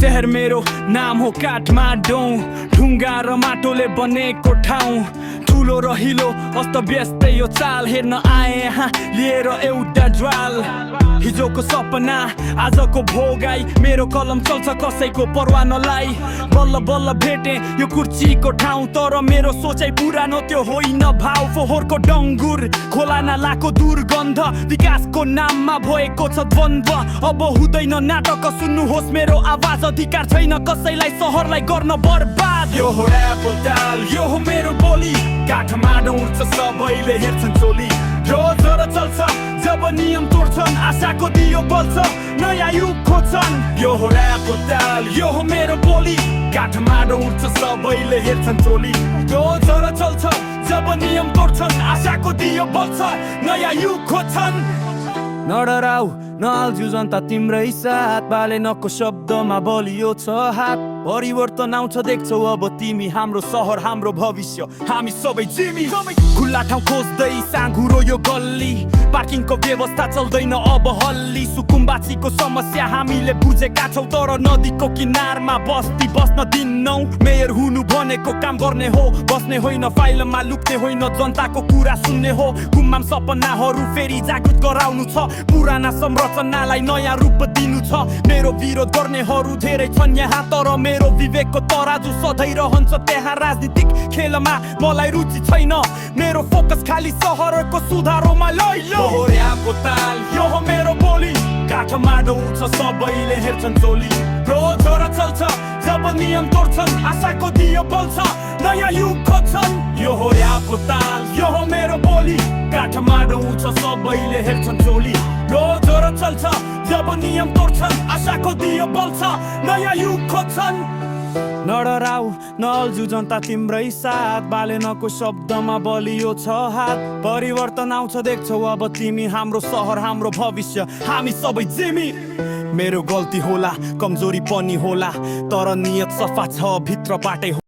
शहर मेरो नाम हो काठमाडौँ, ढुङ्गा र माटोले बनेको ठाउँ। ठुलो रहिलो अस्त व्यस्तै यो चाल हेर्न आए यहाँ लिएर एउटा ज्वाल। हिजोको सपना आजको भोगाई, मेरो कलम चल्छ कसैको परवाह नलाई। बल्ल बल्ल भेटे यो कुर्चीको ठाउँ, तर मेरो सोचाइ पुरानो त्यो होइन भाव। फोहोरको डङ्गुर खोला नालाको दुर्गन्ध, विकासको नाममा भएको छ द्वन्द्व। अब हुँदैन नाटक, सुन्नुहोस् मेरो आवाज। अधिकार छैन कसैलाई सहरलाई गर्न बर्बाद। यो हो एप्पल ताल, यो हो मेरो बोली। काठमाडौँ उठ्छ सबैले हेर्छन् चोली। रोज र चल्छ जब नियम तोड्छन्, आशाको दियो बल्छ, नयाँ युग खोज्छन्। यो हो एप्पल ताल, यो हो मेरो बोली। काठमाडौँ उठ्छ सबैले हेर्छन् चोली। रोज र चल्छ जब नियम तोड्छन्, आशाको दियो बल्छ, नयाँ युग खोज्छन्। नडराउ नहाल्छु जनता तिम्रै साथ, बालेनको शब्दमा बलियो छ हात। परिवर्तन आउँछ देख्छौ अब तिमी, हाम्रो सहर हाम्रो भविष्य, हामी सबै जिमी। खुल्ला ठाउँ खोज्दै साँघुरो यो गल्ली, पार्किङको व्यवस्था चल्दैन अब हल्ली। सुकुम्बासीको समस्या हामीले बुझेका छौँ, तर नदीको किनारमा बस्ती बस्न दिन्नौ। मेयर हुनु भनेको काम गर्ने हो, बस्ने होइन फाइलमा लुक्ने होइन, जनताको कुरा सुन्ने हो। गुम्माम सपनाहरू फेरि जागृत गराउनु छ, पुराना संरचनालाई नयाँ रूप दिनु छ। मेरो विरोध गर्नेहरू धेरै छन् यहाँ, तर मेरो विवेकको तराजु सधैँ रहन्छ त्यहाँ। राजनीतिक खेलमा मलाई रुचि छैन, मेरो फोकस खाली सहरको सुधारोमा लैलो। होर्याको ताल, यो हो मेरो बोली। काठमाडौँ उठ्छ सबैले हेर्छन् चोली। रोज र चल्छ जब नियम तोड्छन्, आशाको दियो बल्छ, नयाँ युग खोज्छन्। यो होर्याको ताल, यो हो मेरो बोली। काठमाडौँ उठ्छ सबैले हेर्छन् चोली। रोज र चल्छ जब नियम तोड्छन्, आशाको दियो बल्छ, नयाँ युग खोज्छन्। नडराउ नअल्झु जनता तिम्रै साथ, बालेनको शब्दमा बलियो छ हात। परिवर्तन आउँछ देख्छौ अब तिमी, हाम्रो सहर हाम्रो भविष्य, हामी सबै जिमी। मेरो गल्ती होला कमजोरी पनि होला, तर नियत सफा छ भित्रबाटै।